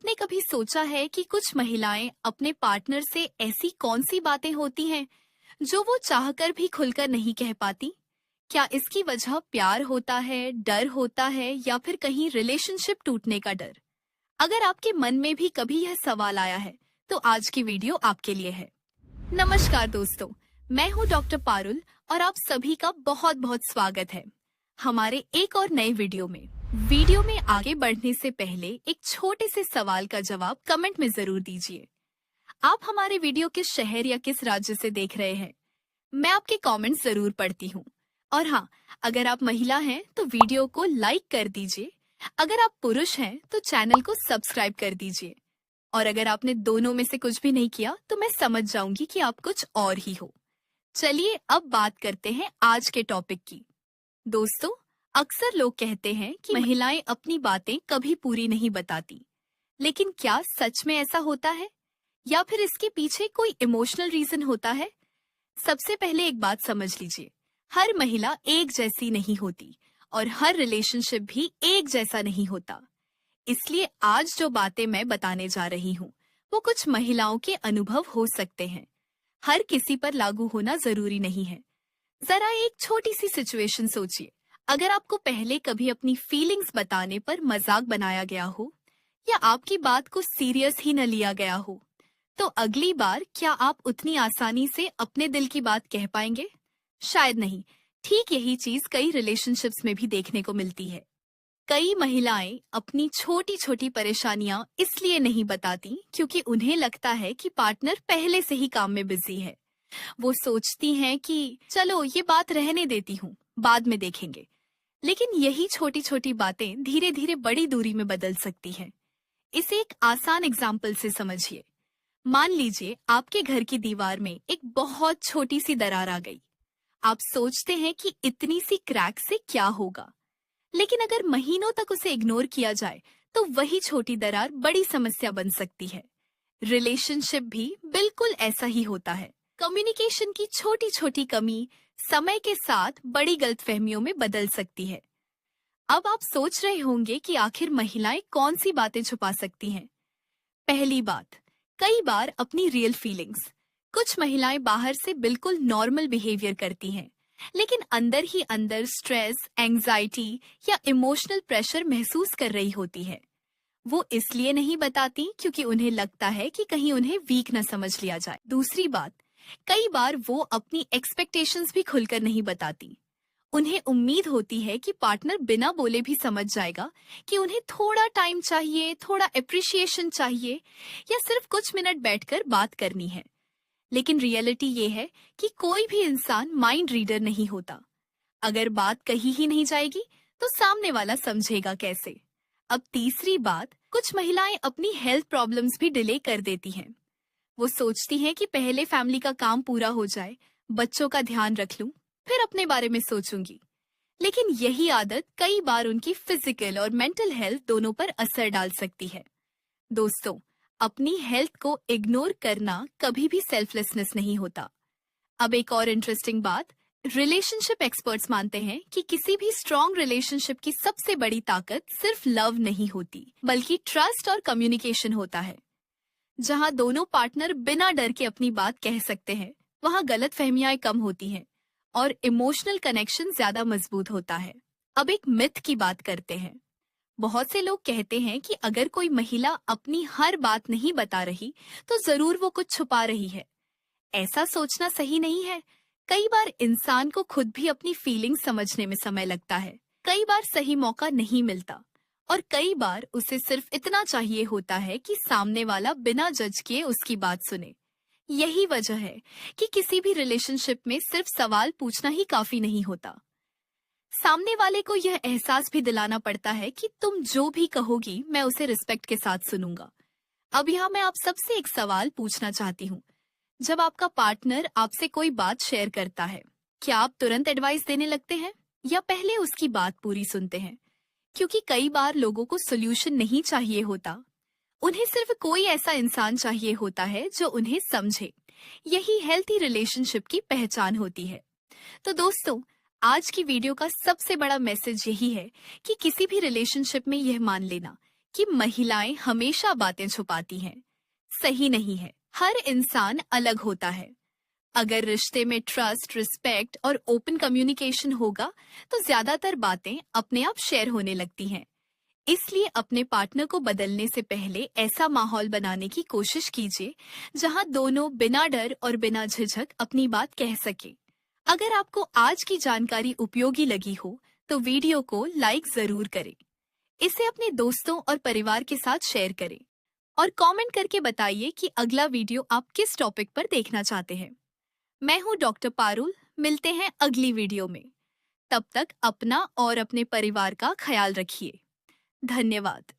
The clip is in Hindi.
आपने कभी सोचा है कि कुछ महिलाएं अपने पार्टनर से ऐसी कौन सी बातें होती हैं जो वो चाहकर भी खुलकर नहीं कह पाती? क्या इसकी वजह प्यार होता है, डर होता है, या फिर कहीं रिलेशनशिप टूटने का डर? अगर आपके मन में भी कभी यह सवाल आया है, तो आज की वीडियो आपके लिए है। नमस्कार दोस्तों, मैं हूँ डॉक्टर पारुल और आप सभी का बहुत बहुत स्वागत है हमारे एक और नए वीडियो में। वीडियो में आगे बढ़ने से पहले एक छोटे से सवाल का जवाब कमेंट में जरूर दीजिए। आप हमारे वीडियो किस शहर या किस राज्य से देख रहे हैं? मैं आपके कमेंट्स जरूर पढ़ती हूँ। और हाँ, अगर आप महिला हैं तो वीडियो को लाइक कर दीजिए। अगर आप पुरुष हैं तो चैनल को सब्सक्राइब कर दीजिए। और अगर आपने दोनों में से कुछ भी नहीं किया तो मैं समझ जाऊंगी कि आप कुछ और ही हो। चलिए अब बात करते हैं आज के टॉपिक की। दोस्तों, अक्सर लोग कहते हैं कि महिलाएं अपनी बातें कभी पूरी नहीं बताती, लेकिन क्या सच में ऐसा होता है या फिर इसके पीछे कोई इमोशनल रीजन होता है? सबसे पहले एक बात समझ लीजिए, हर महिला एक जैसी नहीं होती और हर रिलेशनशिप भी एक जैसा नहीं होता। इसलिए आज जो बातें मैं बताने जा रही हूँ वो कुछ महिलाओं के अनुभव हो सकते हैं, हर किसी पर लागू होना जरूरी नहीं है। जरा एक छोटी सी सिचुएशन सोचिए। अगर आपको पहले कभी अपनी फीलिंग्स बताने पर मजाक बनाया गया हो या आपकी बात को सीरियस ही न लिया गया हो, तो अगली बार क्या आप उतनी आसानी से अपने दिल की बात कह पाएंगे? शायद नहीं। ठीक यही चीज कई रिलेशनशिप्स में भी देखने को मिलती है। कई महिलाएं अपनी छोटी छोटी परेशानियां इसलिए नहीं बताती क्योंकि उन्हें लगता है कि पार्टनर पहले से ही काम में बिजी है। वो सोचती हैं कि चलो ये बात रहने देती हूँ, बाद में देखेंगे। लेकिन यही छोटी छोटी बातें धीरे धीरे बड़ी दूरी में बदल सकती हैं। इसे एक आसान एग्जाम्पल से समझिए। मान लीजिए आपके घर की दीवार में एक बहुत छोटी सी दरार आ गई। आप सोचते हैं कि इतनी सी क्रैक से क्या होगा, लेकिन अगर महीनों तक उसे इग्नोर किया जाए तो वही छोटी दरार बड़ी समस्या बन सकती है। रिलेशनशिप भी बिल्कुल ऐसा ही होता है। कम्युनिकेशन की छोटी छोटी कमी समय के साथ बड़ी गलतफहमियों में बदल सकती है। अब आप सोच रहे होंगे कि आखिर महिलाएं कौन सी बातें छुपा सकती हैं। पहली बात, कई बार अपनी रियल फीलिंग्स। कुछ महिलाएं बाहर से बिल्कुल नॉर्मल बिहेवियर करती हैं, लेकिन अंदर ही अंदर स्ट्रेस, एंजाइटी या इमोशनल प्रेशर महसूस कर रही होती है। वो इसलिए नहीं बताती क्योंकि उन्हें लगता है कि कहीं उन्हें वीक न समझ लिया जाए। दूसरी बात, कई बार वो अपनी एक्सपेक्टेशंस भी खुलकर नहीं बताती। उन्हें उम्मीद होती है कि पार्टनर बिना बोले भी समझ जाएगा कि उन्हें थोड़ा टाइम चाहिए, थोड़ा अप्रिसिएशन चाहिए, या सिर्फ कुछ मिनट बैठकर बात करनी है। लेकिन रियलिटी ये है कि कोई भी इंसान माइंड रीडर नहीं होता। अगर बात कही ही नहीं जाएगी तो सामने वाला समझेगा कैसे? अब तीसरी बात, कुछ महिलाएं अपनी हेल्थ प्रॉब्लम्स भी डिले कर देती हैं। वो सोचती हैं कि पहले फैमिली का काम पूरा हो जाए, बच्चों का ध्यान रख लूं, फिर अपने बारे में सोचूंगी। लेकिन यही आदत कई बार उनकी फिजिकल और मेंटल हेल्थ दोनों पर असर डाल सकती है। दोस्तों, अपनी हेल्थ को इग्नोर करना कभी भी सेल्फलेसनेस नहीं होता। अब एक और इंटरेस्टिंग बात, रिलेशनशिप एक्सपर्ट्स मानते हैं कि किसी भी स्ट्रॉन्ग रिलेशनशिप की सबसे बड़ी ताकत सिर्फ लव नहीं होती, बल्कि ट्रस्ट और कम्युनिकेशन होता है। जहां दोनों पार्टनर बिना डर के अपनी बात कह सकते हैं, वहां गलतफहमियां कम होती हैं और इमोशनल कनेक्शन ज्यादा मजबूत होता है। अब एक मिथ की बात करते हैं। बहुत से लोग कहते हैं कि अगर कोई महिला अपनी हर बात नहीं बता रही तो जरूर वो कुछ छुपा रही है। ऐसा सोचना सही नहीं है। कई बार इंसान को खुद भी अपनी फीलिंग्स समझने में समय लगता है। कई बार सही मौका नहीं मिलता और कई बार उसे सिर्फ इतना चाहिए होता है कि सामने वाला बिना जज किए उसकी बात सुने। यही वजह है कि किसी भी रिलेशनशिप में सिर्फ सवाल पूछना ही काफी नहीं होता। सामने वाले को यह एहसास भी दिलाना पड़ता है कि तुम जो भी कहोगी मैं उसे रिस्पेक्ट के साथ सुनूंगा। अब यहाँ मैं आप सबसे एक सवाल पूछना चाहती हूँ। जब आपका पार्टनर आपसे कोई बात शेयर करता है, क्या आप तुरंत एडवाइस देने लगते हैं या पहले उसकी बात पूरी सुनते हैं? क्योंकि कई बार लोगों को सोल्यूशन नहीं चाहिए होता, उन्हें सिर्फ कोई ऐसा इंसान चाहिए होता है जो उन्हें समझे। यही हेल्थी रिलेशनशिप की पहचान होती है। तो दोस्तों, आज की वीडियो का सबसे बड़ा मैसेज यही है कि किसी भी रिलेशनशिप में यह मान लेना कि महिलाएं हमेशा बातें छुपाती हैं। सही नहीं है। हर इंसान अलग होता है। अगर रिश्ते में ट्रस्ट, रिस्पेक्ट और ओपन कम्युनिकेशन होगा, तो ज्यादातर बातें अपने आप शेयर होने लगती हैं। इसलिए अपने पार्टनर को बदलने से पहले ऐसा माहौल बनाने की कोशिश कीजिए जहां दोनों बिना डर और बिना झिझक अपनी बात कह सके। अगर आपको आज की जानकारी उपयोगी लगी हो, तो वीडियो को लाइक जरूर करें। इसे अपने दोस्तों और परिवार के साथ शेयर करें और कमेंट करके बताइए कि अगला वीडियो आप किस टॉपिक पर देखना चाहते हैं। मैं हूं डॉक्टर पारुल। मिलते हैं अगली वीडियो में। तब तक अपना और अपने परिवार का ख्याल रखिए। धन्यवाद।